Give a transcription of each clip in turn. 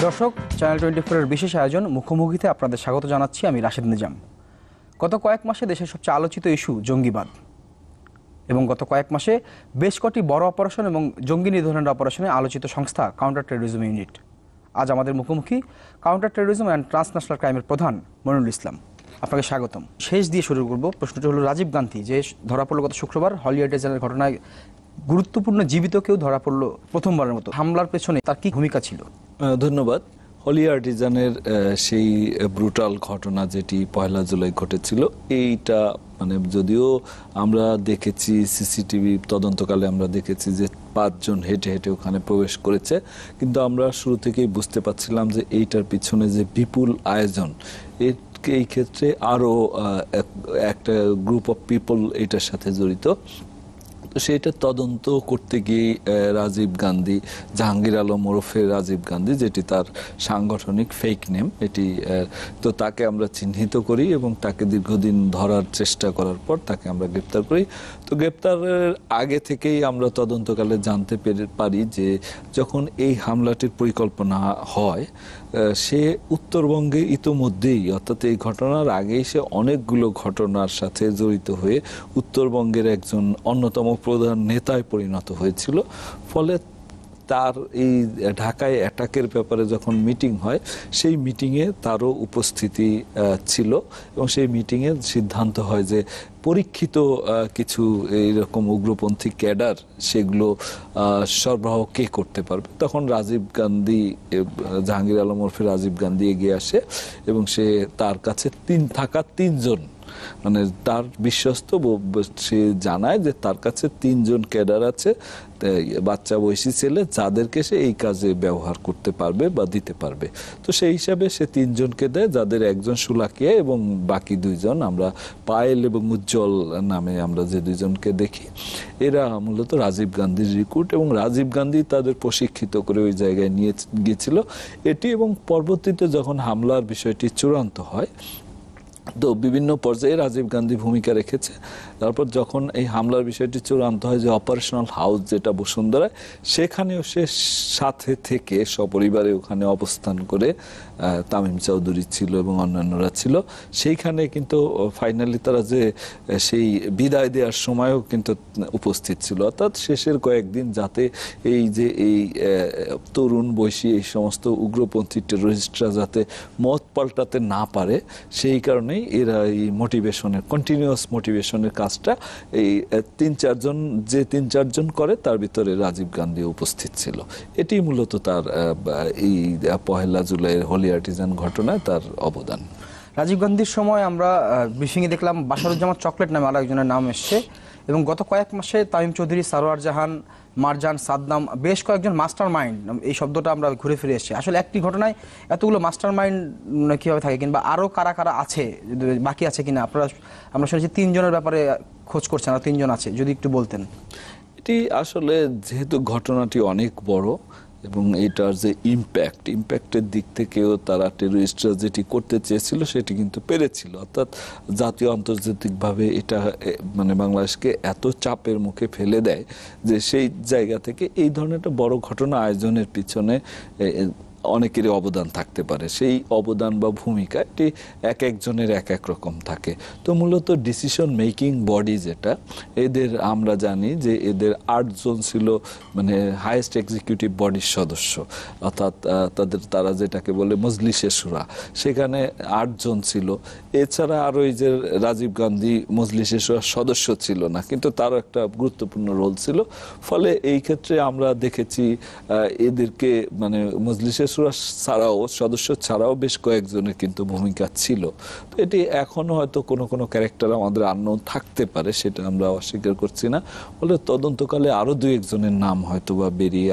দর্শক, চ্যানেল 24 এর বিশেষ আয়োজন মুখোমুখিতে আপনাদের স্বাগত জানাচ্ছি। আমি রাশেদ নিজাম। গত কয়েক মাসে দেশের সবচেয়ে আলোচিত ইস্যু জঙ্গিবাদ, এবং গত কয়েক মাসে বেশ কটি বড় অপারেশন এবং জঙ্গি নিধনের অপারেশনে আলোচিত সংস্থা কাউন্টার টেরোরিজম ইউনিট। আজ আমাদের মুখোমুখি কাউন্টার টেরোরিজম অ্যান্ড ট্রান্সন্যাশনাল ক্রাইমের প্রধান মনিরুল ইসলাম। আপনাকে স্বাগতম। শেষ দিয়ে শুরু করব। প্রশ্নটি হলো, রাজীব গান্ধী যে ধরা পড়ল গত শুক্রবার হলিউড ডিজাইনের ঘটনায়, গুরুত্বপূর্ণ জীবিত কেউ ধরা পড়লো প্রথমবারের মতো, হামলার পেছনে তার কি ভূমিকা ছিল? ধন্যবাদ। হলি আর্টিজানের সেই ব্রুটাল ঘটনা যেটি 1 জুলাই ঘটেছিল, এইটা মানে যদিও আমরা দেখেছি সিসিটিভি তদন্তকালে আমরা দেখেছি যে 5 জন হেঁটে হেঁটে ওখানে প্রবেশ করেছে, কিন্তু আমরা শুরু থেকেই বুঝতে পারছিলাম যে এইটার পিছনে যে বিপুল আয়োজন, এই ক্ষেত্রে আরও একটা গ্রুপ অফ পিপল এটার সাথে জড়িত। তো সেটা তদন্ত করতে গিয়ে রাজীব গান্ধী, জাহাঙ্গীর আলম ওরফে রাজীব গান্ধী, যেটি তার সাংগঠনিক ফেক নেম, এটি তো তাকে আমরা চিহ্নিত করি এবং তাকে দীর্ঘদিন ধরার চেষ্টা করার পর তাকে আমরা গ্রেপ্তার করি। তো গ্রেপ্তারের আগে থেকেই আমরা তদন্তকালে জানতে পারি যে যখন এই হামলাটির পরিকল্পনা হয়, সে উত্তরবঙ্গে ইতোমধ্যেই, অর্থাৎ এই ঘটনার আগেই সে অনেকগুলো ঘটনার সাথে জড়িত হয়ে উত্তরবঙ্গের একজন অন্যতম প্রধান নেতায় পরিণত হয়েছিল। ফলে তার এই ঢাকায় অ্যাটাকের ব্যাপারে যখন মিটিং হয়, সেই মিটিংয়ে তারও উপস্থিতি ছিল এবং সেই মিটিংয়ে সিদ্ধান্ত হয় যে পরীক্ষিত কিছু এইরকম উগ্রপন্থী ক্যাডার, সেগুলো সরবরাহ কে করতে পারবে। তখন রাজীব গান্ধী, জাহাঙ্গীর আলম ওরফে রাজীব গান্ধী এগিয়ে আসে এবং সে তার কাছে থাকা 3 জন, মানে তার বিশ্বস্ত, সে জানায় যে তার কাছে 3 জন ক্যাডার আছে, বাচ্চা বয়সী ছেলে, যাদেরকে সে এই কাজে ব্যবহার করতে পারবে বা দিতে পারবে। তো সেই হিসাবে সে 3 জনকে দেয়, যাদের একজন সুলাকিয়া এবং বাকি 2 জন আমরা পায়েল এবং উজ্জ্বল নামে আমরা যে 2 জনকে দেখি, এরা মূলত রাজীব গান্ধীর রিক্রুট এবং রাজীব গান্ধী তাদের প্রশিক্ষিত করে ওই জায়গায় নিয়ে গিয়েছিল এটি। এবং পরবর্তীতে যখন হামলার বিষয়টি চূড়ান্ত হয়, তো বিভিন্ন পর্যায়ে রাজীব গান্ধী ভূমিকা রেখেছে। তারপর যখন এই হামলার বিষয়টি চূড়ান্ত হয়, যে অপারেশনাল হাউস যেটা বসুন্ধরায়, সেখানেও সে সাথে থেকে সপরিবারে ওখানে অবস্থান করে, তামিম চৌধুরী ছিল এবং অন্যান্যরা ছিল সেইখানে। কিন্তু ফাইনালি তারা যে সেই বিদায় দেওয়ার সময়ও কিন্তু উপস্থিত ছিল, অর্থাৎ শেষের কয়েকদিন, যাতে এই যে এই তরুণ বয়সী এই সমস্ত উগ্রপন্থী টেরোরিস্টরা যাতে মত পাল্টাতে না পারে, সেই কারণে এরা এই মোটিভেশনের, কন্টিনিউয়াস মোটিভেশনের কাজটা এই 3-4 জন, যে 3-4 জন করে, তার ভিতরে রাজীব গান্ধী উপস্থিত ছিল। এটি মূলত তার এই 1 জুলাইয়ের হলি আর্টিজান ঘটনায় তার অবদান। রাজীব গান্ধীর সময় আমরা ব্রিফিংয়ে দেখলাম বাশারুজ্জামান চকলেট নামে আরো একজনের নাম এসছে, এবং গত কয়েক মাসে তামিম চৌধুরী, সারোয়ার জাহান, মারজান, সাদ্দাম, বেশ কয়েকজন মাস্টার মাইন্ড, এই শব্দটা আমরা ঘুরে ফিরে এসেছি। আসলে একটি ঘটনায় এতগুলো মাস্টার মাইন্ড কীভাবে থাকে, কিংবা আরও কারা কারা আছে, বাকি আছে কিনা? আমরা শুনেছি 3 জনের ব্যাপারে খোঁজ করছেন, আর 3 জন আছে, যদি একটু বলতেন। এটি আসলে যেহেতু ঘটনাটি অনেক বড় এবং এটার যে ইম্প্যাক্টের দিক থেকেও তারা টেরোরিস্টরা যেটি করতে চেয়েছিল সেটি কিন্তু পেরেছিল, অর্থাৎ জাতীয় আন্তর্জাতিকভাবে এটা মানে বাংলাদেশকে এত চাপের মুখে ফেলে দেয় যে সেই জায়গা থেকে এই ধরনের একটা বড় ঘটনা আয়োজনের পিছনে অনেকেরই অবদান থাকতে পারে। সেই অবদান বা ভূমিকা এটি এক একজনের এক এক রকম থাকে। তো মূলত ডিসিশন মেকিং বডি যেটা, এদের আমরা জানি যে এদের 8 জন ছিল মানে হাইয়েস্ট এক্সিকিউটিভ বডির সদস্য, অর্থাৎ তারা যেটাকে বলে মজলিসে শুরা, সেখানে 8 জন ছিল। এছাড়া আরও এই যে রাজীব গান্ধী মজলিসে শুরার সদস্য ছিল না, কিন্তু তারও একটা গুরুত্বপূর্ণ রোল ছিল। ফলে এই ক্ষেত্রে আমরা দেখেছি এদেরকে মানে মজলিসে ছাড়াও, সদস্য ছাড়াও বেশ কয়েকজনের কিন্তু ভূমিকা ছিল। তো এটি এখনো হয়তো কোনো কোনো ক্যারেক্টার আমাদের আননোন থাকতে পারে, সেটা আমরা অস্বীকার করছি না। ফলে তদন্তকালে আরো 2-1 জনের নাম হয়তো বা বেরিয়ে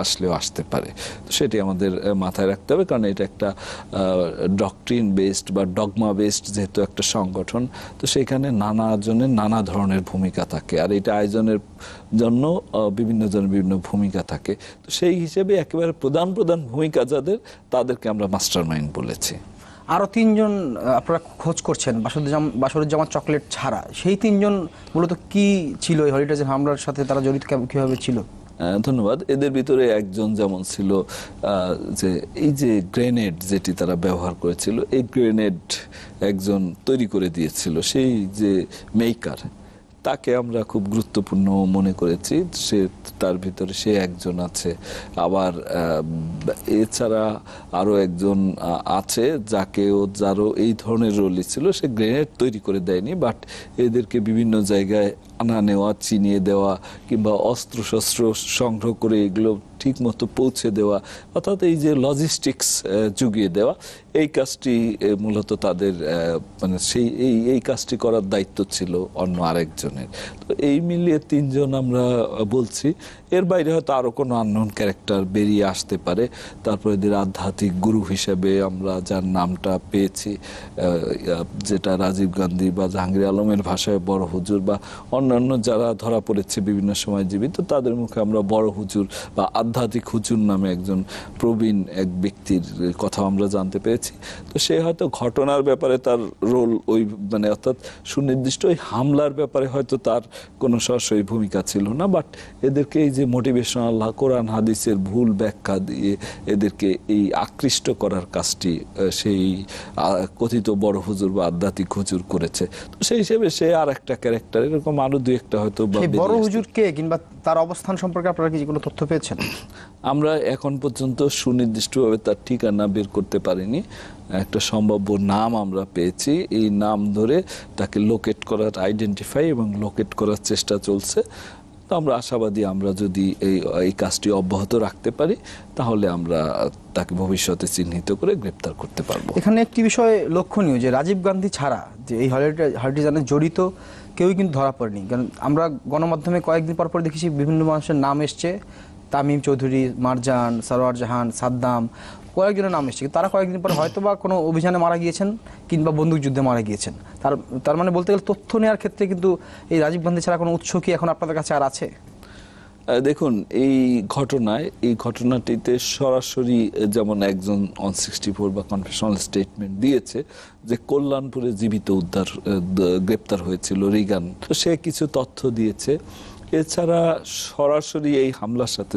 আসলেও আসতে পারে। তো সেটি আমাদের মাথায় রাখতে হবে, কারণ এটা একটা ডক্ট্রিন বেসড বা ডগমা বেসড যেহেতু একটা সংগঠন, তো সেখানে নানা জনের নানা ধরনের ভূমিকা থাকে, আর এটা আয়োজনের জন্য বিভিন্ন জনের বিভিন্ন ভূমিকা থাকে। তো সেই হিসেবে একেবারে প্রধান ভূমিকা যাদের, তাদেরকে আমরা মাস্টার মাইন্ড বলেছি। আরও 3 জন আপনারা খোঁজ করছেন বাশারুজ্জামান চকলেট ছাড়া, সেই 3 জন মূলত কি ছিল এই হলিডেজ হামলার সাথে, তারা জড়িত কিভাবে ছিল? ধন্যবাদ। এদের ভিতরে একজন যেমন ছিল যে এই যে গ্রেনেড যেটি তারা ব্যবহার করেছিল, এই গ্রেনেড একজন তৈরি করে দিয়েছিল, সেই যে মেকার, তাকে আমরা খুব গুরুত্বপূর্ণ মনে করেছি। সে তার ভিতরে সে একজন আছে। আবার এছাড়া আরো একজন আছে যারও এই ধরনের রোলই ছিল। সে গ্রেনেড তৈরি করে দেয়নি, বাট এদেরকে বিভিন্ন জায়গায় আনা নেওয়া, চিনিয়ে দেওয়া, কিংবা অস্ত্র শস্ত্র সংগ্রহ করে এগুলো ঠিক মতো পৌঁছে দেওয়া, অর্থাৎ এই যে লজিস্টিক্স জুগিয়ে দেওয়া, এই কাজটি মূলত তাদের মানে সেই এই কাজটি করার দায়িত্ব ছিল অন্য আরেকজনের। তো এই মিলিয়ে 3 জন আমরা বলছি। এর বাইরে হয়তো আরো কোনো আননোন ক্যারেক্টার বেরিয়ে আসতে পারে। তারপর এদের আধ্যাত্মিক গুরু হিসেবে আমরা যার নামটা পেয়েছি, যেটা রাজীব গান্ধী বা জাহাঙ্গীর আলমের ভাষায় বড় হুজুর, বা অন্যান্য যারা ধরা পড়েছে বিভিন্ন সময় জীবিত, তাদের মুখে আমরা বড় হুজুর বা আধ্যাত্মিক হুজুর নামে একজন প্রবীণ এক ব্যক্তির কথা আমরা জানতে পেরেছি। তো সে হয়তো ঘটনার ব্যাপারে তার রোল ওই মানে অর্থাৎ সুনির্দিষ্ট ওই হামলার ব্যাপারে হয়তো তার কোনো সরাসরি ভূমিকা ছিল না, বাট এদেরকে এই যে মোটিভেশনাল কোরআন হাদিসের ভুল ব্যাখ্যা দিয়ে এদেরকে এই আকৃষ্ট করার কাজটি সেই কথিত বড় হুজুর বা আধ্যাত্মিক হুজুর করেছে। তো সেই হিসেবে সে আর একটা ক্যারেক্টার, এরকম আরো 2-1টা হয়তো। বড় হুজুর কে কিংবা তার অবস্থান সম্পর্কে আপনারা কি কোনো তথ্য পেয়েছেন? আমরা এখন পর্যন্ত সুনির্দিষ্টভাবে তার ঠিকানা বের করতে পারিনি। একটা সম্ভাব্য নাম আমরা পেয়েছি। এই নাম ধরে তাকে লোকেট করার, আইডেন্টিফাই এবং লোকেট করার চেষ্টা চলছে। তো আমরা আশাবাদী, আমরা যদি এই কাজটি অব্যাহত রাখতে পারি, তাহলে আমরা তাকে ভবিষ্যতে চিহ্নিত করে গ্রেপ্তার করতে পারবো। এখানে একটি বিষয় লক্ষণীয় যে রাজীব গান্ধী ছাড়া যে এই হার্টিজানে জড়িত কেউই কিন্তু ধরা পড়েনি। কারণ আমরা গণমাধ্যমে কয়েকদিন পর দেখেছি বিভিন্ন মানুষের নাম এসছে, তামিম চৌধুরী, মারজান, সরওয়ার জাহান, সাদ্দাম, কয়েকজনের নাম এসছে। তারা কয়েকদিন পর হয়তো বা কোনো অভিযানে মারা গিয়েছেন কিংবা বন্দুকযুদ্ধে মারা গিয়েছেন। তার মানে বলতে গেলে তথ্য নেওয়ার ক্ষেত্রে কিন্তু এই রাজীব গান্ধী ছাড়া কোনো উৎস কি এখন আপনাদের কাছে আর আছে? দেখুন, এই ঘটনাটিতে সরাসরি যেমন একজন 164 বা কনফেশনাল স্টেটমেন্ট দিয়েছে যে কল্যাণপুরে জীবিত গ্রেপ্তার হয়েছিল রিগান, তো সে কিছু তথ্য দিয়েছে। এছাড়া সরাসরি এই হামলার সাথে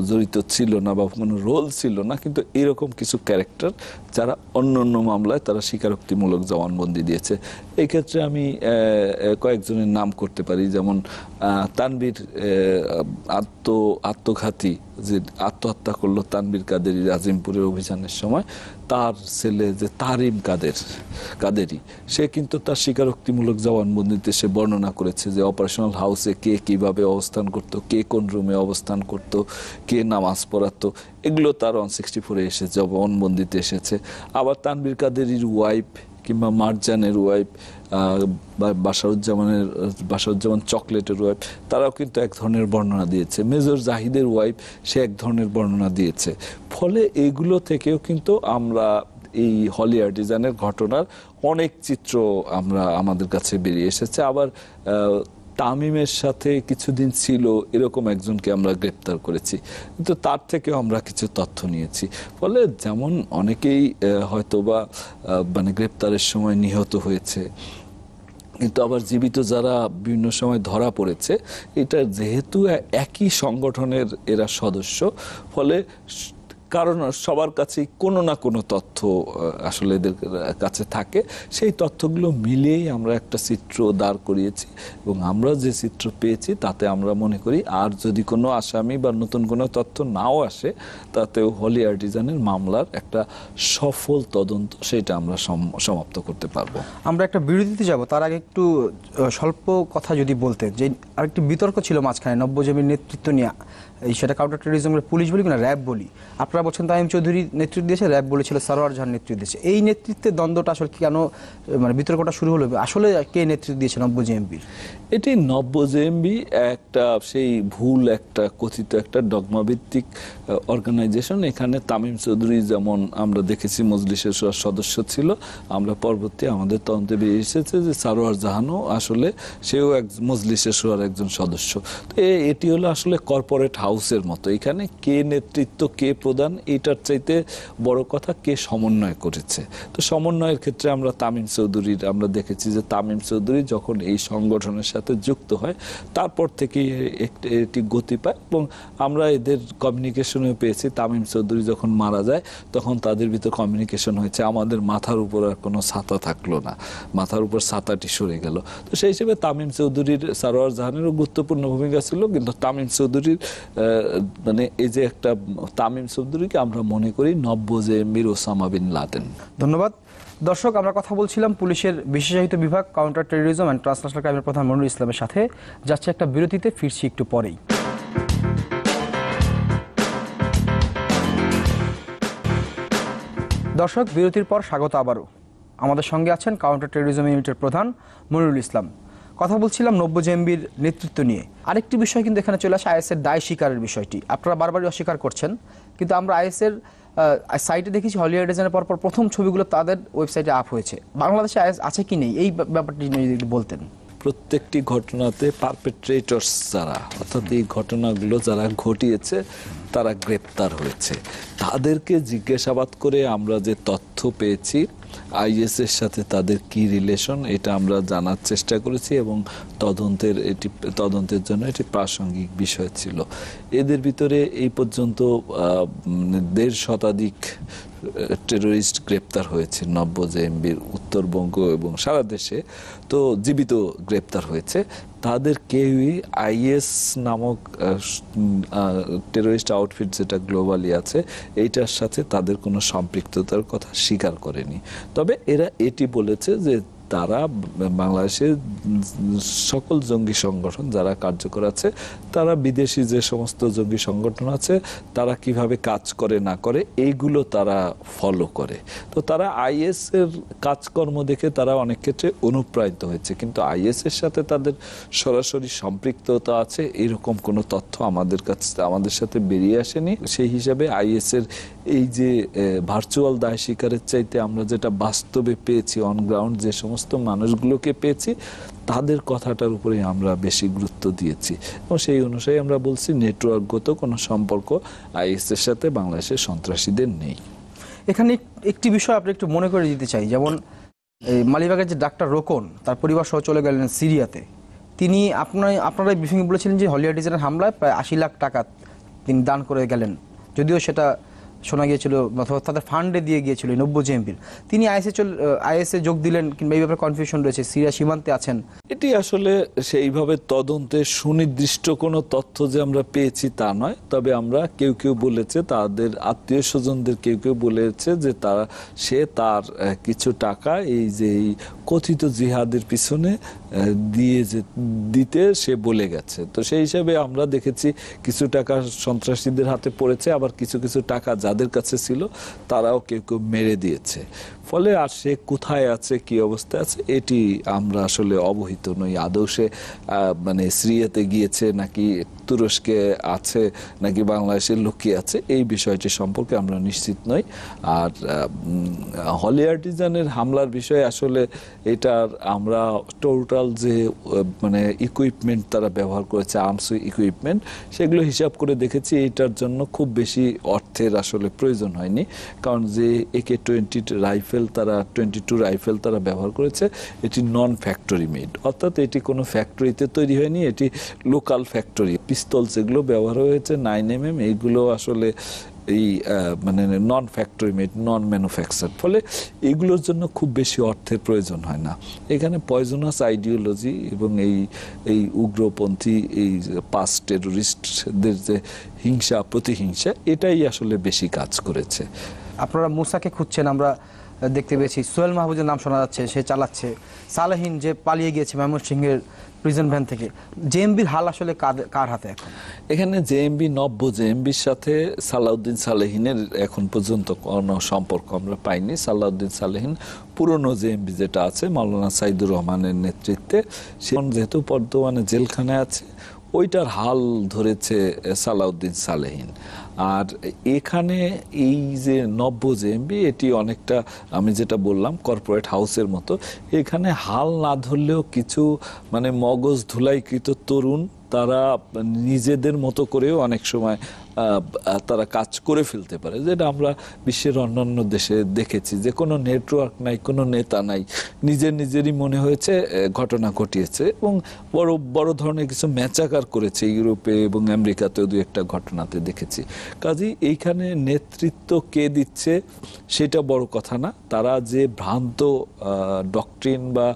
জড়িত ছিল না বা কোনো রোল ছিল না, কিন্তু এরকম কিছু ক্যারেক্টার যারা অন্য মামলায় তারা স্বীকারোক্তিমূলক জবানবন্দি দিয়েছে। এই ক্ষেত্রে আমি কয়েকজনের নাম করতে পারি, যেমন তানভীর আত্মঘাতী যে আত্মহত্যা করলো তানভীর কাদেরী আজিমপুরের অভিযানের সময়, তার ছেলে যে তারিম কাদেরী, সে কিন্তু তার স্বীকারোক্তিমূলক জবানবন্দিতে সে বর্ণনা করেছে যে অপারেশনাল হাউসে কে কিভাবে অবস্থান করত, কে কোন রুমে অবস্থান করত, কে নামাজ পড়াতো, এগুলো তার 164-এ এসে জবানবন্দিতে এসেছে। আবার তানভীর কাদেরীর ওয়াইফ কিংবা মারজানের ওয়াইফ, বাসারুজ্জামান চকলেটের ওয়াইফ, তারাও কিন্তু এক ধরনের বর্ণনা দিয়েছে। মেজর জাহিদের ওয়াইফ, সে এক ধরনের বর্ণনা দিয়েছে। ফলে এগুলো থেকেও কিন্তু আমরা এই হলি আর্টিজানের ঘটনার অনেক চিত্র আমাদের কাছে বেরিয়ে এসেছে। আবার তামিমের সাথে কিছুদিন ছিল এরকম একজনকে আমরা গ্রেপ্তার করেছি, কিন্তু তার থেকেও আমরা কিছু তথ্য নিয়েছি। ফলে যেমন অনেকেই হয়তোবা মানে গ্রেপ্তারের সময় নিহত হয়েছে, কিন্তু আবার জীবিত যারা বিভিন্ন সময় ধরা পড়েছে, এটা যেহেতু একই সংগঠনের এরা সদস্য, ফলে কারণ সবার কাছেই কোনো না কোনো তথ্য আসলে এদের কাছে থাকে। সেই তথ্যগুলো মিলিয়েই আমরা একটা চিত্র দাঁড় করিয়েছি, এবং আমরা যে চিত্র পেয়েছি তাতে আমরা মনে করি আর যদি কোনো আসামি বা নতুন কোনো তথ্য নাও আসে, তাতেও হলি আর্টিজানের মামলার একটা সফল তদন্ত সেটা আমরা সমাপ্ত করতে পারবো। আমরা একটা বিরতিতে যাব, তার আগে একটু স্বল্প কথা যদি বলতেন যে আরেকটি বিতর্ক ছিল মাঝখানে নব্যজেমির নেতৃত্ব নিয়ে, সেটা কাউন্টার টেরোরিজমের পুলিশ বলি কিনা র্যাব বলি। আপনারা বলছেন তামিম চৌধুরী নেতৃত্ব দিয়েছে, র্যাব বলেছিল সরওয়ার জাহান নেতৃত্ব দিয়েছে। এই নেতৃত্বের দ্বন্দ্বটা আসলে কেন, মানে বিতর্কটা শুরু হলো, আসলে কে নেতৃত্ব দিয়েছে নব্যজেএমবির? এটি নব্যজেএমবি একটা সেই ভুল একটা কথিত একটা ডগমাভিত্তিক অর্গানাইজেশন। এখানে তামিম চৌধুরী যেমন আমরা দেখেছি মজলিসের সদস্য ছিল, আমরা পরবর্তী আমাদের তদন্তে বেরিয়ে এসেছে যে সরওয়ার জাহানও আসলে সেও এক মজলিসের একজন সদস্য। এটি হলো আসলে কর্পোরেট হাউসের মতো। এখানে কে নেতৃত্ব, কে প্রধান, এটার চাইতে বড় কথা কে সমন্বয় করেছে। তো সমন্বয়ের ক্ষেত্রে আমরা তামিম চৌধুরীর আমরা দেখেছি যে তামিম চৌধুরী যখন এই সংগঠনের সাথে যুক্ত হয় তারপর থেকে এটি গতি পায়, এবং আমরা এদের কমিউনিকেশনে পেয়েছি তামিম চৌধুরী যখন মারা যায় তখন তাদের ভিতর কমিউনিকেশন হয়েছে আমাদের মাথার উপর আর কোনো ছাতা থাকলো না, মাথার উপর ছাতাটি সরে গেল। তো সেই হিসেবে তামিম চৌধুরীর, সারোয়ার জাহানেরও গুরুত্বপূর্ণ ভূমিকা ছিল, কিন্তু তামিম চৌধুরীর মানে এই যে একটা তামিম চৌধুরীকে আমরা মনে করি নব্য জেএমবির ওসামা বিন লাদেন। ধন্যবাদ। দর্শক, আমরা কথা বলছিলাম পুলিশের বিশেষায়িত বিভাগ কাউন্টার টেরোরিজম অ্যান্ড ট্রান্সন্যাশনাল ক্রাইমের প্রধান মনিরুল ইসলামের সাথে। যাচ্ছে একটা বিরতিতে, ফিরছি একটু পরেই। দর্শক, বিরতির পর স্বাগত আবারও। আমাদের সঙ্গে আছেন কাউন্টার টেরোরিজম ইউনিটের প্রধান মনিরুল ইসলাম। কথা বলছিলাম নব্য জেএমবির নেতৃত্ব নিয়ে। আরেকটি বিষয় কিন্তু এখানে চলে আসে আইএসের দায় স্বীকারের বিষয়টি। আপনারা বারবারই অস্বীকার করছেন, কিন্তু আমরা আইএসের সাইটে দেখেছি হলিউড ডিজাইনের পরপর প্রথম ছবিগুলো তাদের ওয়েবসাইটে আপ হয়েছে। বাংলাদেশে আইএস আছে কি নেই, এই ব্যাপারটি নিয়ে যদি বলতেন। প্রত্যেকটি ঘটনাতে পারপেট্রেটরস যারা, অর্থাৎ এই ঘটনাগুলো যারা ঘটিয়েছে তারা গ্রেপ্তার হয়েছে। তাদেরকে জিজ্ঞাসাবাদ করে আমরা যে তথ্য পেয়েছি আইএস এর সাথে তাদের কি রিলেশন, এটা আমরা জানার চেষ্টা করেছি, এবং তদন্তের জন্য এটি প্রাসঙ্গিক বিষয় ছিল। এদের ভিতরে এই পর্যন্ত ১.৫ শতাধিক টেরোরিস্ট গ্রেপ্তার হয়েছে নব্য জেএমবির উত্তরবঙ্গ এবং সারা দেশে, তো জীবিত গ্রেপ্তার হয়েছে। তাদের কেউই আইএস নামক টেরোরিস্ট আউটফিট যেটা গ্লোবালি আছে এইটার সাথে তাদের কোনো সম্পৃক্ততার কথা স্বীকার করেনি। তবে এরা এটি বলেছে যে তারা বাংলাদেশের সকল জঙ্গি সংগঠন যারা কার্যকর আছে, তারা বিদেশি যে সমস্ত জঙ্গি সংগঠন আছে তারা কিভাবে কাজ করে না করে এইগুলো তারা ফলো করে। তো তারা আইএস এর কাজকর্ম দেখে তারা অনেক ক্ষেত্রে অনুপ্রাণিত হয়েছে, কিন্তু আইএস এর সাথে তাদের সরাসরি সম্পৃক্ততা আছে এরকম কোনো তথ্য আমাদের সাথে বেরিয়ে আসেনি। সেই হিসাবে আইএস এর এই যে ভার্চুয়াল দায় স্বীকারের চাইতে আমরা যেটা বাস্তবে পেয়েছি, অন গ্রাউন্ড যে সমস্ত মানুষগুলোকে পেয়েছি তাদের কথাটার উপরে আমরা বেশি গুরুত্ব দিয়েছি, এবং সেই অনুযায়ী আমরা বলছি নেটওয়ার্কগত কোনো সম্পর্ক আইএস এর সাথে বাংলাদেশের সন্ত্রাসীদের নেই। এখানে একটি বিষয় আপনি একটু মনে করে দিতে চাই, যেমন মালিবাগের যে ডাক্তার রোকন তার পরিবার সহ চলে গেলেন সিরিয়াতে। তিনি আপনারা ব্রিফিংয়ে বলেছিলেন যে হলিউড ডিজাইনের হামলায় প্রায় ৮০ লাখ টাকা তিনি দান করে গেলেন, যদিও সেটা শোনা গিয়েছিল অথবা তাদের ফান্ডে দিয়ে গিয়েছিল নব্য জেএমবির। তিনি আইএসএ যোগ দিলেন কিংবা এই ব্যাপারে কনফিউশন রয়েছে, সিরিয়া সীমান্তে আছেন। এটি আসলে সেইভাবে তদন্তে সুনির্দিষ্ট কোনো তথ্য যে আমরা পেয়েছি তা নয়, তবে আমরা কেউ বলেছে, তাদের আত্মীয় স্বজনদের কেউ বলেছে যে তার কিছু টাকা এই যে কথিত জিহাদের পিছনে দিতে সে বলে গেছে। তো সেই হিসাবে আমরা দেখেছি কিছু টাকা সন্ত্রাসীদের হাতে পড়েছে, আবার কিছু টাকা যাদের কাছে ছিল তারাও কেউ মেরে দিয়েছে। ফলে আর সে কোথায় আছে, কি অবস্থায় আছে, এটি আমরা আসলে অবহিত নই। আদৌ সে মানে সিরিয়াতে গিয়েছে নাকি তুরস্কে আছে নাকি বাংলাদেশের লুকিয়ে আছে, এই বিষয়টি সম্পর্কে আমরা নিশ্চিত নই। আর হলিউডিজানের হামলার বিষয়ে আসলে এটার আমরা টোটাল যে মানে ইকুইপমেন্ট তারা ব্যবহার করেছে, আর্মস ইকুইপমেন্ট, সেগুলো হিসাব করে দেখেছি এটার জন্য খুব বেশি অর্থের আসলে প্রয়োজন হয়নি। কারণ যে AK-20 রাইফেল তারা 22 রাইফেল তারা ব্যবহার করেছে, এটি নন ফ্যাক্টরি মেড, অর্থাৎ এটি কোনো ফ্যাক্টরিতে তৈরি হয়নি, এটি লোকাল ফ্যাক্টরি। পিস্তল যেগুলো ব্যবহার হয়েছে 9mm, এইগুলো আসলে এই মানে নন ফ্যাক্টরি মেড, নন ম্যানুফ্যাকচার, ফলে এগুলোর জন্য খুব বেশি অর্থের প্রয়োজন হয় না। এখানে পয়জনাস আইডিওলজি এবং এই উগ্রপন্থী এই পাস্ট টেরোরিস্টদের যে হিংসা প্রতিহিংসা, এটাই আসলে বেশি কাজ করেছে। আপনারা মুসাকে খুঁজছেন, আমরা দেখতে পেয়েছি সোহেল মাহবুবের নাম শোনা যাচ্ছে, সে চালাচ্ছে। সালেহীন যে পালিয়ে গিয়েছে ময়মনসিংহের প্রিজন ভ্যান থেকে। জেএমবির হাল আসলে কার হাতে এখন? এখানে জেএমবি, নব্য জেএমবির সাথে সালাউদ্দিন সালেহিনের এখন পর্যন্ত কোনো সম্পর্ক আমরা পাইনি। সালাউদ্দিন সালেহিন পুরনো জেএমবি যেটা আছে মাওলানা সাইদুর রহমানের নেতৃত্বে, সে যেহেতু বর্তমানে জেলখানায় আছে, ওইটার হাল ধরেছে সালাউদ্দিন সালেহিন। আর এখানে এই যে নব্য জেএমবি, এটি অনেকটা আমি যেটা বললাম কর্পোরেট হাউসের মতো। এখানে হাল না ধরলেও কিছু মানে মগজ ধুলাইকৃত তরুণ তারা নিজেদের মতো করেও অনেক সময় তারা কাজ করে ফেলতে পারে, যেটা আমরা বিশ্বের অন্যান্য দেশে দেখেছি যে কোনো নেটওয়ার্ক নাই, কোনো নেতা নাই, নিজেরই মনে হয়েছে ঘটনা ঘটিয়েছে এবং বড় বড় ধরনের কিছু ম্যাচাকার করেছে ইউরোপে এবং আমেরিকাতেও দু একটা ঘটনাতে দেখেছি। কাজেই এইখানে নেতৃত্ব কে দিচ্ছে সেটা বড় কথা না, তারা যে ভ্রান্ত ডক্ট্রিন বা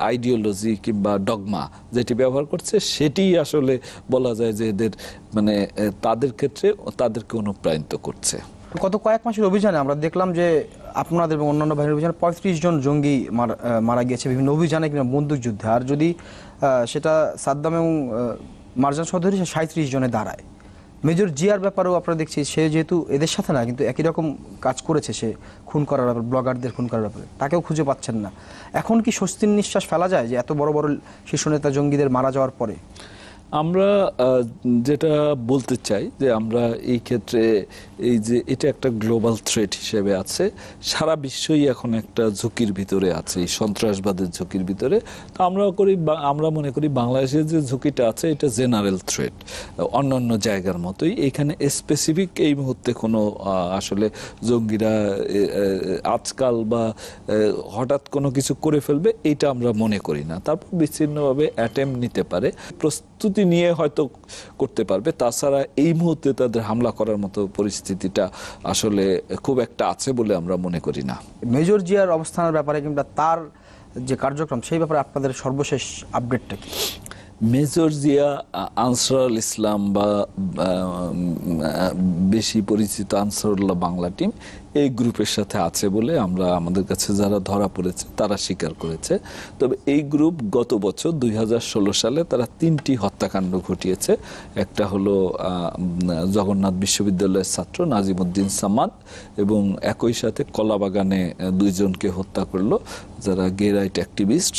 আইডিওলজি কিংবা ডগমা যেটি ব্যবহার করছে সেটি আসলে বলা যায় যে এদের মানে তাদের ক্ষেত্রে তাদেরকে অনুপ্রাণিত করছে। গত কয়েক মাসের অভিযানে আমরা দেখলাম যে আপনাদের এবং অন্যান্য বাহিনীর অভিযানে 35 জন জঙ্গি মারা গিয়েছে বিভিন্ন অভিযানে কিংবা বন্দুক যুদ্ধে, আর যদি সেটা সাদ্দাম এবং মারজান চৌধুরী 37 জনে দাঁড়ায়। মেজর জিয়ার ব্যাপারেও আপনারা দেখছি সে যেহেতু এদের সাথে না কিন্তু একই রকম কাজ করেছে, সে খুন করার ব্যাপারে, ব্লগারদের খুন করার ব্যাপারে, তাকেও খুঁজে পাচ্ছেন না। এখন কি স্বস্তির নিঃশ্বাস ফেলা যায় যে এত বড় বড় শীর্ষ নেতা জঙ্গিদের মারা যাওয়ার পরে? আমরা যেটা বলতে চাই যে আমরা এই ক্ষেত্রে এই যে এটা একটা গ্লোবাল থ্রেট হিসেবে আছে, সারা বিশ্বই এখন একটা ঝুঁকির ভিতরে আছে, এই সন্ত্রাসবাদের ঝুঁকির ভিতরে। তো আমরা মনে করি বাংলাদেশের যে ঝুঁকিটা আছে এটা জেনারেল থ্রেট, অন্যান্য জায়গার মতোই। এখানে স্পেসিফিক এই মুহূর্তে কোনো আসলে জঙ্গিরা আজকাল বা হঠাৎ কোনো কিছু করে ফেলবে এটা আমরা মনে করি না। তারপর বিচ্ছিন্নভাবে অ্যাটেম্প নিতে পারে, প্রস্তুতি নিয়ে হয়তো করতে পারবে, তাছাড়া এই মুহূর্তে তাদের হামলা করার মতো পরিস্থিতিটা আসলে খুব একটা আছে বলে আমরা মনে করি না। মেজর জিয়ার অবস্থানের ব্যাপারে কিংবা তার যে কার্যক্রম সেই ব্যাপারে আপনাদের সর্বশেষ আপডেটটা কি? মেজর জিয়া আনসারুল ইসলাম বা বেশি পরিচিত আনসারুল্লাহ বাংলা টিম এই গ্রুপের সাথে আছে বলে আমরা আমাদের কাছে যারা ধরা পড়েছে তারা স্বীকার করেছে। তবে এই গ্রুপ গত বছর 2016 সালে তারা 3টি হত্যাকাণ্ড ঘটিয়েছে। একটা হলো জগন্নাথ বিশ্ববিদ্যালয়ের ছাত্র নাজিমউদ্দিন সামাদ এবং একই সাথে কলাবাগানে 2 জনকে হত্যা করলো যারা গে রাইট অ্যাক্টিভিস্ট,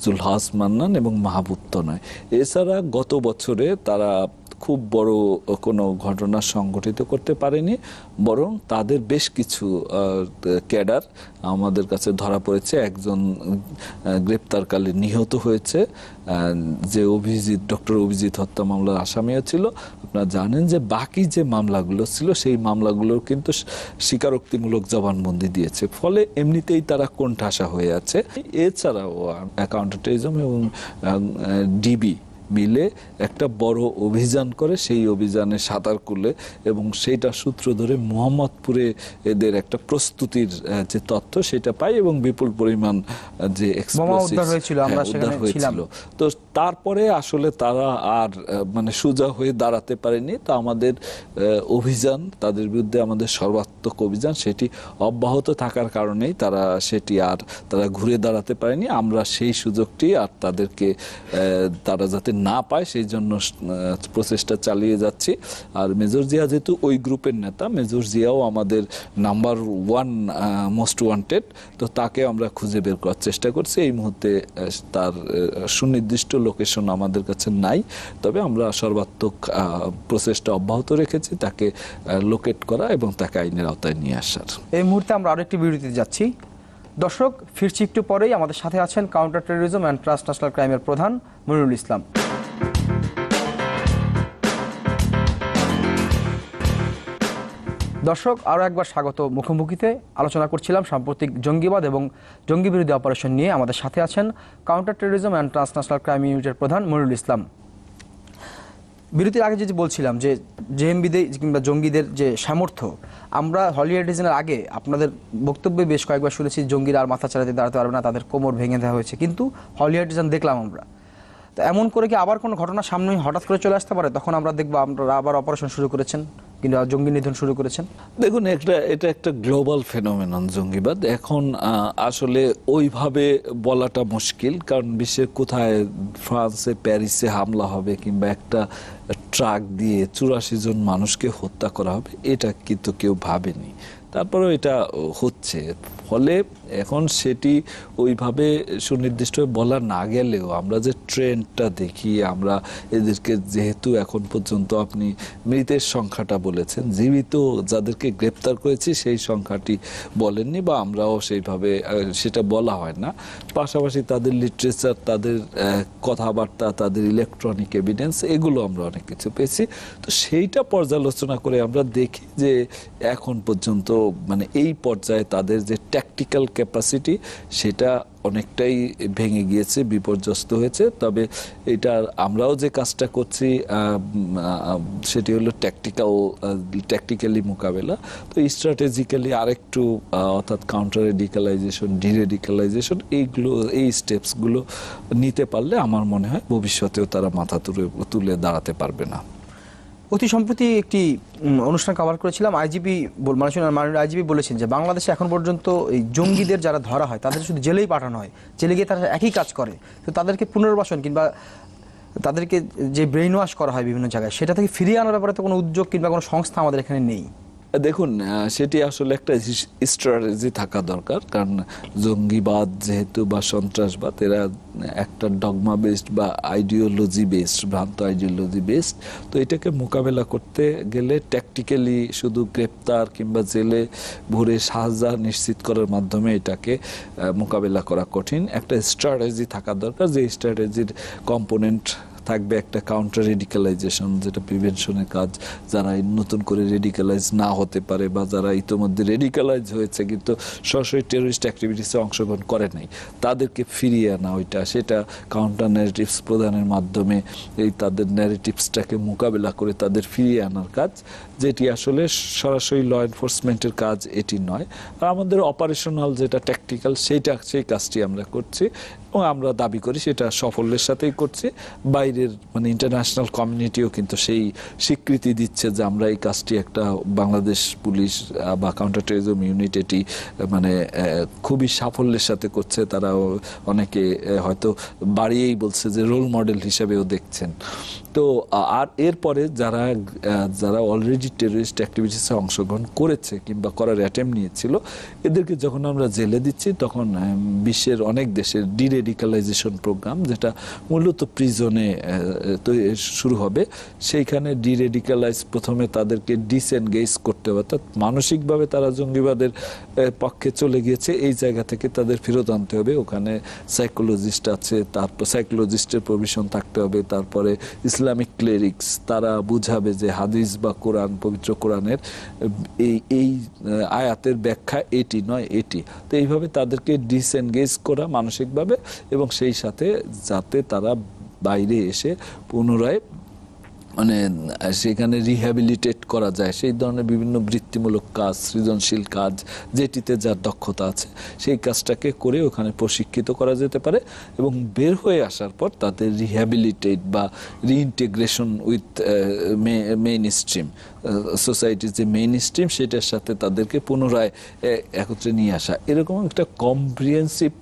জুলহাস মান্নান এবং মাহবুব তনয়। এছাড়া গত বছরে তারা খুব বড় কোনো ঘটনা সংঘটিত করতে পারেনি, বরং তাদের বেশ কিছু ক্যাডার আমাদের কাছে ধরা পড়েছে। একজন গ্রেপ্তারকালে নিহত হয়েছে, যে ডক্টর অভিজিৎ হত্যা মামলার আসামিও ছিল। আপনারা জানেন যে বাকি যে মামলাগুলো ছিল সেই মামলাগুলোর কিন্তু স্বীকারোক্তিমূলক জবানবন্দি দিয়েছে, ফলে এমনিতেই তারা কোণঠাসা হয়ে আছে। এছাড়াও কাউন্টার টেররিজম এবং ডিবি মিলে একটা বড় অভিযান করে, সেই অভিযানে সাঁতার কুলে এবং সেইটা সূত্র ধরে মোহাম্মদপুরে এদের একটা প্রস্তুতির যে তথ্য সেটা পাই এবং বিপুল পরিমাণ যে উদ্ধার হয়েছিল, আমরা সেখানে ছিলাম। তো তারপরে আসলে তারা আর মানে সোজা হয়ে দাঁড়াতে পারেনি। তো আমাদের অভিযান, তাদের বিরুদ্ধে আমাদের সর্বাত্মক অভিযান সেটি অব্যাহত থাকার কারণেই তারা ঘুরে দাঁড়াতে পারেনি। আমরা সেই সুযোগটি আর তারা যাতে না পায় সেই জন্য প্রচেষ্টা চালিয়ে যাচ্ছি। আর মেজর জিয়া যেহেতু ওই গ্রুপের নেতা, মেজর জিয়াও আমাদের নাম্বার 1 মোস্ট ওয়ান্টেড, তো তাকে আমরা খুঁজে বের করার চেষ্টা করছি। এই মুহূর্তে তার সুনির্দিষ্ট লোকেশন আমাদের কাছে নাই, তবে আমরা সর্বাত্মক প্রচেষ্টা অব্যাহত রেখেছি তাকে লোকেট করা এবং তাকে আইনের আওতায় নিয়ে আসার। এই মুহূর্তে আমরা আরেকটি বিরতিতে যাচ্ছি। দর্শক, ফিরছি একটু পরেই। আমাদের সাথে আছেন কাউন্টার টেররিজম অ্যান্ড ট্রান্সন্যাশনাল ক্রাইমের প্রধান মনিরুল ইসলাম। দর্শক, আরও একবার স্বাগত। মুখোমুখিতে আলোচনা করছিলাম সাম্প্রতিক জঙ্গিবাদ এবং জঙ্গি বিরোধী অপারেশন নিয়ে। আমাদের সাথে আছেন counter terrorism and transnational crime ইউনিটের প্রধান মনিরুল ইসলাম। বিরতির আগে যদি বলছিলাম যে জেএমবিদের কিংবা জঙ্গিদের যে সামর্থ্য, আমরা হলিউড ডিজাইনের আগে আপনাদের বক্তব্যে বেশ কয়েকবার শুনেছি জঙ্গিরা আর মাথা চালাতে দাঁড়াতে পারবে না, তাদের কোমর ভেঙে দেওয়া হয়েছে, কিন্তু হলিউড ডিজাইন দেখলাম আমরা। তো এমন করে কি আবার কোনো ঘটনা সামনে হঠাৎ করে চলে আসতে পারে? তখন আমরা দেখবো আপনারা আবার অপারেশন শুরু করেছেন কিংবা জঙ্গি নিধন শুরু করেছেন। দেখুন, এটা একটা গ্লোবাল ফেনোমেনন জঙ্গিবাদ। এখন আসলে ওইভাবে বলাটা মুশকিল, কারণ বিশ্বের কোথায় ফ্রান্সে প্যারিসে হামলা হবে কিংবা একটা ট্রাক দিয়ে 84 জন মানুষকে হত্যা করা হবে এটা কিন্তু কেউ ভাবেনি। তারপরেও এটা হচ্ছে, ফলে এখন সেটি ওইভাবে সুনির্দিষ্ট বলা না গেলেও আমরা যে ট্রেন্ডটা দেখি, আমরা এদেরকে যেহেতু এখন পর্যন্ত আপনি মৃতের সংখ্যাটা বলেছেন, জীবিত যাদেরকে গ্রেপ্তার করেছি সেই সংখ্যাটি বলেননি বা আমরাও সেইভাবে সেটা বলা হয় না। পাশাপাশি তাদের লিটারেচার, তাদের কথাবার্তা, তাদের ইলেকট্রনিক এভিডেন্স, এগুলো আমরা অনেক কিছু পেয়েছি। তো সেইটা পর্যালোচনা করে আমরা দেখি যে এখন পর্যন্ত মানে এই পর্যায়ে তাদের যে ট্যাকটিক্যাল ক্যাপাসিটি সেটা অনেকটাই ভেঙে গিয়েছে, বিপর্যস্ত হয়েছে। তবে এটা আমরাও যে কাজটা করছি সেটি হলো ট্যাকটিক্যালি মোকাবেলা। তো স্ট্র্যাটেজিক্যালি আরেকটু অর্থাৎ কাউন্টার রেডিকালাইজেশন, ডিরেডিকালাইজেশন, এই স্টেপসগুলো নিতে পারলে আমার মনে হয় ভবিষ্যতেও তারা মাথা তুলে দাঁড়াতে পারবে না। অতি সম্প্রতি একটি অনুষ্ঠান কভার করেছিলাম, মাননীয় আইজিপি বলেছেন যে বাংলাদেশে এখন পর্যন্ত এই জঙ্গিদের যারা ধরা হয় তাদের শুধু জেলেই পাঠানো হয়, জেলে গিয়ে তারা একই কাজ করে, তো তাদেরকে পুনর্বাসন কিংবা তাদেরকে যে ব্রেইন ওয়াশ করা হয় বিভিন্ন জায়গায়, সেটা থেকে ফিরিয়ে আনার ব্যাপারে তো কোনো উদ্যোগ কিংবা কোনো সংস্থা আমাদের এখানে নেই। দেখুন, সেটি আসলে একটা স্ট্র্যাটেজি থাকা দরকার। কারণ জঙ্গিবাদ যেহেতু বা সন্ত্রাসবাদ, এরা একটা ডগমা বেসড বা আইডিওলজি বেসড, ভ্রান্ত আইডিওলজি বেসড। তো এটাকে মোকাবেলা করতে গেলে ট্যাকটিক্যালি শুধু গ্রেপ্তার কিংবা জেলে ভরে সাজা নিশ্চিত করার মাধ্যমে এটাকে মোকাবেলা করা কঠিন। একটা স্ট্র্যাটেজি থাকা দরকার, যে স্ট্র্যাটেজির কম্পোনেন্ট থাকবে একটা কাউন্টার রেডিকালাইজেশন, যেটা প্রিভেনশনের কাজ, যারা নতুন করে রেডিকালাইজ না হতে পারে বা যারা ইতোমধ্যে রেডিকালাইজ হয়েছে কিন্তু সরাসরি টেররিস্ট অ্যাক্টিভিটিসে অংশগ্রহণ করে নাই, তাদেরকে ফিরিয়ে আনা, সেটা কাউন্টার ন্যারেটিভস প্রদানের মাধ্যমে এই তাদের ন্যারেটিভসটাকে মোকাবেলা করে তাদের ফিরিয়ে আনার কাজ, যেটি আসলে সরাসরি ল এনফোর্সমেন্টের কাজ এটি নয়। আর আমাদের অপারেশনাল যেটা ট্যাকটিক্যাল সেই কাজটি আমরা করছি এবং আমরা দাবি করি সেটা সাফল্যের সাথেই করছি। বাইরের মানে ইন্টারন্যাশনাল কমিউনিটিও কিন্তু সেই স্বীকৃতি দিচ্ছে যে আমরা এই কাজটি একটা বাংলাদেশ পুলিশ বা কাউন্টার টেররিজম ইউনিট এটি মানে খুবই সাফল্যের সাথে করছে। তারা অনেকে হয়তো বাড়িয়েই বলছে যে রোল মডেল হিসেবেও দেখছেন। তো আর এরপরে যারা অলরেডি টেররিস্ট অ্যাক্টিভিটিসে অংশগ্রহণ করেছে কিংবা করার অ্যাটেম্প নিয়েছিল, এদেরকে যখন আমরা জেলে দিচ্ছি তখন বিশ্বের অনেক দেশের ডিরেডিকালাইজেশন প্রোগ্রাম, যেটা মূলত প্রিজনে শুরু হবে, সেইখানে ডিরেডিকালাইজ প্রথমে তাদেরকে ডিসএনগেজ করতে হবে, অর্থাৎ মানসিকভাবে তারা জঙ্গিবাদের পক্ষে চলে গিয়েছে এই জায়গা থেকে তাদের ফেরত আনতে হবে। ওখানে সাইকোলজিস্ট আছে, তারপর সাইকোলজিস্টের প্রভিশন থাকতে হবে, তারপরে ইসলামিক ক্লেরিক্স, তারা বুঝাবে যে হাদিস বা কোরআন, পবিত্র কোরআনের এই আয়াতের ব্যাখ্যা এটি নয় এটি। তো এইভাবে তাদেরকে ডিসএনগেজ করা মানসিকভাবে, এবং সেই সাথে যাতে তারা বাইরে এসে পুনরায় মানে সেখানে রিহ্যাবিলিটেট করা যায়, সেই ধরনের বিভিন্ন বৃত্তিমূলক কাজ, সৃজনশীল কাজ, যেটিতে যার দক্ষতা আছে সেই কাজটাকে করে ওখানে প্রশিক্ষিত করা যেতে পারে এবং বের হয়ে আসার পর তাদের রিহ্যাবিলিটেট বা রিইন্টিগ্রেশন উইথ মেইন স্ট্রিম সোসাইটির যে মেইন স্ট্রিম, সেটার সাথে তাদেরকে পুনরায় একত্রে নিয়ে আসা, এরকম একটা কম্প্রিহেন্সিভ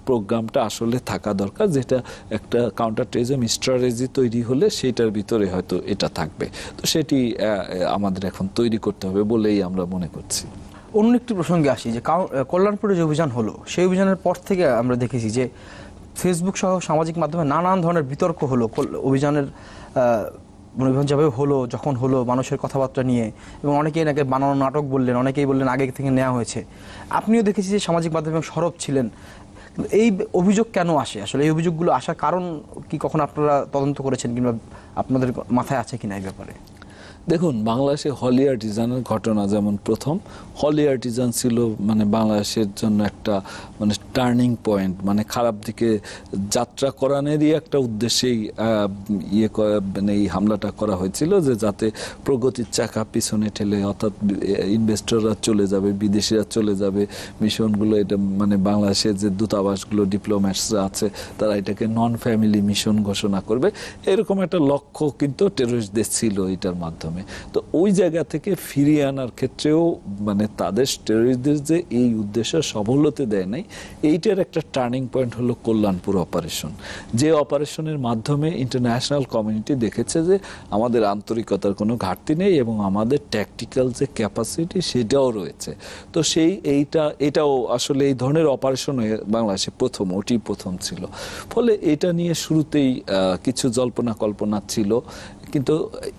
প্রোগ্রামটা আসলে থাকা দরকার, যেটা একটা কাউন্টার টেররিজম স্ট্র্যাটেজি তৈরি হলে সেটার ভিতরে হয়তো এটা থাকবে। তো সেটি আমাদের এখন তৈরি করতে হবে বলেই আমরা মনে করছি। অন্য একটি প্রসঙ্গে আসি, যে কল্যাণপুরে যে অভিযান হলো, সেই অভিযানের পর থেকে আমরা দেখেছি যে ফেসবুক সহ সামাজিক মাধ্যমে নানান ধরনের বিতর্ক হলো অভিযানের যেভাবে হলো, যখন হলো মানুষের কথাবার্তা নিয়ে, এবং অনেকেই নাকি বানানো নাটক বললেন, অনেকেই বললেন আগে থেকে নেওয়া হয়েছে। আপনিও দেখেছি যে সামাজিক মাধ্যমে সরব ছিলেন। এই অভিযোগ কেন আসে আসলে? এই অভিযোগগুলো আসার কারণ কি কখন আপনারা তদন্ত করেছেন কিংবা আপনাদের মাথায় আছে কিনা এই ব্যাপারে? দেখুন, বাংলাদেশে হলি আর্টিজানের ঘটনা যেমন প্রথম, হলি আর্টিজান ছিল মানে বাংলাদেশের জন্য একটা মানে টার্নিং পয়েন্ট, মানে খারাপ দিকে যাত্রা করানোরই একটা উদ্দেশ্যেই মানে এই হামলাটা করা হয়েছিল, যে যাতে প্রগতির চাকা পিছনে ঠেলে, অর্থাৎ ইনভেস্টররা চলে যাবে, বিদেশিরা চলে যাবে, মিশনগুলো এটা মানে বাংলাদেশের যে দূতাবাসগুলো, ডিপ্লোম্যাটসরা আছে, তারা এটাকে নন ফ্যামিলি মিশন ঘোষণা করবে, এরকম একটা লক্ষ্য কিন্তু টেররিস্টদের ছিল এটার মাধ্যমে। মাধ্যমে। তো ওই জায়গা থেকে ফিরিয়ে আনার ক্ষেত্রেও মানে তাদের টেররিস্টদের যে এই উদ্দেশ্য সফল হতে দেয় নাই, এইটার একটা টার্নিং পয়েন্ট হলো কল্যাণপুর অপারেশন। যে অপারেশনের মাধ্যমে ইন্টারন্যাশনাল কমিউনিটি দেখেছে যে আমাদের আন্তরিকতার কোনো ঘাটতি নেই এবং আমাদের ট্যাকটিক্যাল যে ক্যাপাসিটি সেটাও রয়েছে। তো এটাও আসলে এই ধরনের অপারেশন বাংলাদেশে ওটি প্রথম ছিল। ফলে এটা নিয়ে শুরুতেই কিছু জল্পনা কল্পনা ছিল, কিন্তু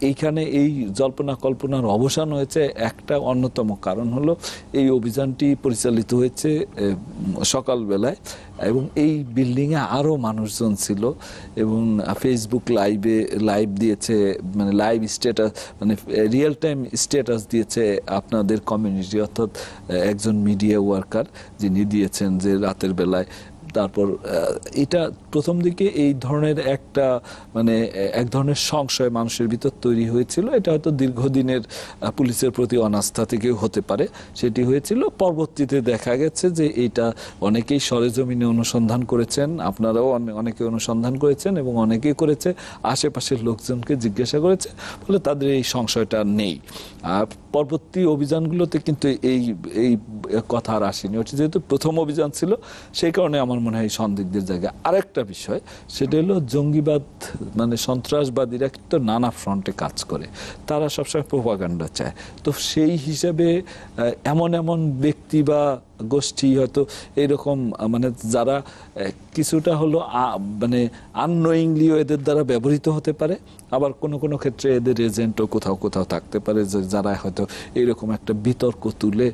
এইখানে এই জল্পনা কল্পনার অবসান হয়েছে। একটা অন্যতম কারণ হলো এই অভিযানটি পরিচালিত হয়েছে সকালবেলায় এবং এই বিল্ডিংয়ে আরও মানুষজন ছিল এবং ফেসবুক লাইভ দিয়েছে, মানে লাইভ স্ট্যাটাস, মানে রিয়েল টাইম স্ট্যাটাস দিয়েছে আপনাদের কমিউনিটি, অর্থাৎ একজন মিডিয়া ওয়ার্কার যিনি দিয়েছেন যে রাতের বেলায়। তারপর এটা প্রথম দিকে এই ধরনের এক ধরনের সংশয় মানুষের ভিতর তৈরি হয়েছিল। এটা হয়তো দীর্ঘদিনের পুলিশের প্রতি অনাস্থা থেকেও হতে পারে, সেটি হয়েছিল। পরবর্তীতে দেখা গেছে যে এটা অনেকেই সরেজমিনে অনুসন্ধান করেছেন, আপনারাও অনেকে অনুসন্ধান করেছেন এবং অনেকেই করেছে, আশেপাশের লোকজনকে জিজ্ঞাসা করেছে, ফলে তাদের এই সংশয়টা নেই। আর পরবর্তী অভিযানগুলোতে কিন্তু এই কথা আর আসেনি। ওটা যেহেতু প্রথম অভিযান ছিল, সেই কারণে আমার মনে হয় সন্দিগ্ধের জায়গা। আরেকটা বিষয়, সেটা হলো জঙ্গিবাদ, মানে সন্ত্রাসবাদীরা কিন্তু নানা ফ্রন্টে কাজ করে, তারা সবসময় প্রোপাগান্ডা চায়। তো সেই হিসেবে এমন ব্যক্তি বা গোষ্ঠী হয়তো এরকম মানে যারা কিছুটা হলো মানে আননোয়িংলিও এদের দ্বারা ব্যবহৃত হতে পারে, আবার কোনো ক্ষেত্রে এদের এজেন্টও কোথাও থাকতে পারে যারা হয়তো এরকম একটা বিতর্ক তুলে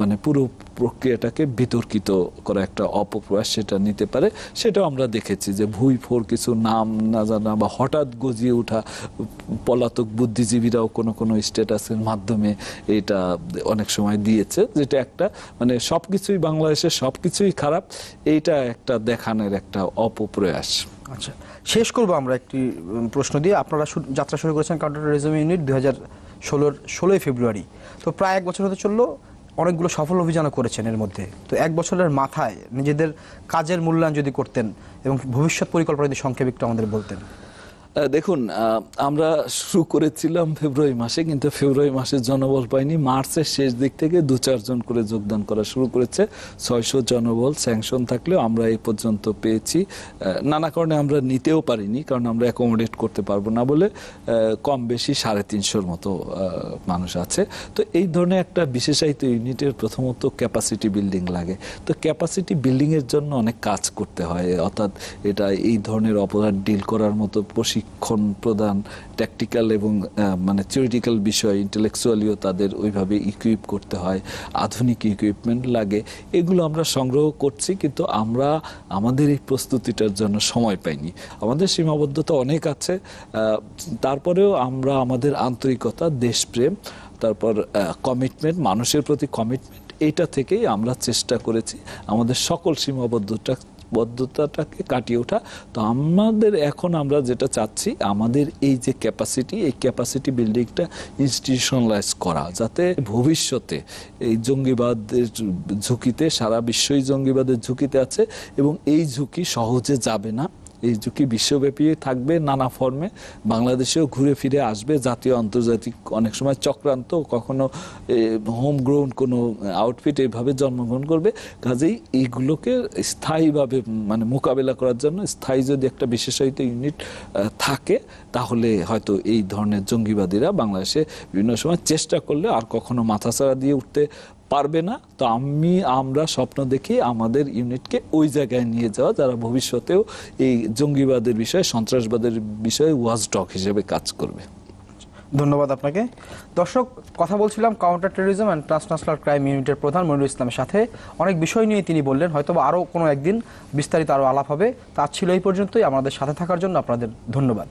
মানে পুরো প্রক্রিয়াটাকে বিতর্কিত করা একটা অপপ্রয়াস সেটা নিতে পারে। সেটাও আমরা দেখেছি যে ভুইফোর কিছু নাম না জানা বা হঠাৎ গজিয়ে ওঠা পলাতক বুদ্ধিজীবীরাও কোনো স্ট্যাটাসের মাধ্যমে এটা অনেক সময় দিয়েছে, যেটা একটা মানে সবকিছুই বাংলাদেশের সবকিছুই খারাপ, এইটা একটা দেখানোর একটা অপপ্রয়াস। আচ্ছা, শেষ করবো আমরা একটি প্রশ্ন দিয়ে। আপনারা যাত্রা শুরু করেছেন কাউন্টার টেররিজম ইউনিট 2016 ফেব্রুয়ারি, তো প্রায় 1 বছর হতে চললো। অনেকগুলো সফল অভিযানও করেছেন এর মধ্যে। তো 1 বছরের মাথায় নিজেদের কাজের মূল্যায়ন যদি করতেন এবং ভবিষ্যৎ পরিকল্পনা যদি সংক্ষেপে একটু আমাদের বলতেন। দেখুন, আমরা শুরু করেছিলাম ফেব্রুয়ারি মাসে, কিন্তু ফেব্রুয়ারি মাসে জনবল পাইনি। মার্চের শেষ দিক থেকে 2-4 জন করে যোগদান করা শুরু করেছে। 600 জনবল স্যাংশন থাকলেও আমরা এই পর্যন্ত পেয়েছি। নানা কারণে আমরা নিতেও পারিনি, কারণ আমরা অ্যাকোমোডেট করতে পারবো না বলে কম বেশি 350-র মতো মানুষ আছে। তো এই ধরনের একটা বিশেষায়িত ইউনিটের প্রথমত ক্যাপাসিটি বিল্ডিং লাগে। তো ক্যাপাসিটি বিল্ডিংয়ের জন্য অনেক কাজ করতে হয়, অর্থাৎ এটা এই ধরনের অপরাধ ডিল করার মতো প্রশিক্ষণ প্রদান, ট্যাকটিক্যাল এবং মানে থিওরিটিক্যাল বিষয়, ইন্টেলেকচুয়ালিও তাদের ওইভাবে ইকুইপ করতে হয়, আধুনিক ইকুইপমেন্ট লাগে। এগুলো আমরা সংগ্রহ করছি, কিন্তু আমরা আমাদের এই প্রস্তুতিটার জন্য সময় পাইনি। আমাদের সীমাবদ্ধতা অনেক আছে, তারপরেও আমরা আমাদের আন্তরিকতা, দেশপ্রেম, তারপর কমিটমেন্ট, মানুষের প্রতি কমিটমেন্ট, এইটা থেকেই আমরা চেষ্টা করেছি আমাদের সকল সীমাবদ্ধতাটাকে কাটিয়ে ওঠা। তো এখন আমরা যেটা চাচ্ছি, আমাদের এই যে ক্যাপাসিটি, এই ক্যাপাসিটি বিল্ডিংটা ইনস্টিটিউশনালাইজ করা, যাতে ভবিষ্যতে এই জঙ্গিবাদের ঝুঁকিতে, সারা বিশ্বই জঙ্গিবাদের ঝুঁকিতে আছে এবং এই ঝুঁকি সহজে যাবে না, এই ঝুঁকি বিশ্বব্যাপী থাকবে, নানা ফর্মে বাংলাদেশেও ঘুরে ফিরে আসবে। জাতীয় আন্তর্জাতিক অনেক সময় চক্রান্ত, কখনো হোম গ্রাউন্ড কোনো আউটফিট এইভাবে জন্মগ্রহণ করবে। কাজেই এইগুলোকে স্থায়ীভাবে মানে মোকাবেলা করার জন্য স্থায়ী যদি একটা বিশেষায়িত ইউনিট থাকে, তাহলে হয়তো এই ধরনের জঙ্গিবাদীরা বাংলাদেশে বিভিন্ন সময় চেষ্টা করলে আর কখনো মাথাছাড়া দিয়ে উঠতে পারবে না। তো আমরা স্বপ্ন দেখি আমাদের ইউনিটকে ওই জায়গায় নিয়ে যাওয়া, যারা ভবিষ্যতেও এই জঙ্গিবাদের বিষয়ে, সন্ত্রাসবাদের বিষয়ে ওয়াচডগ হিসেবে কাজ করবে। ধন্যবাদ আপনাকে। দর্শক, কথা বলছিলাম counter terrorism and transnational crime ইউনিটের প্রধান মনিরুল ইসলামের সাথে। অনেক বিষয় নিয়ে তিনি বললেন, হয়তো আরও কোনো একদিন বিস্তারিত আরও আলাপ হবে। তা ছিল এই পর্যন্তই। আমাদের সাথে থাকার জন্য আপনাদের ধন্যবাদ।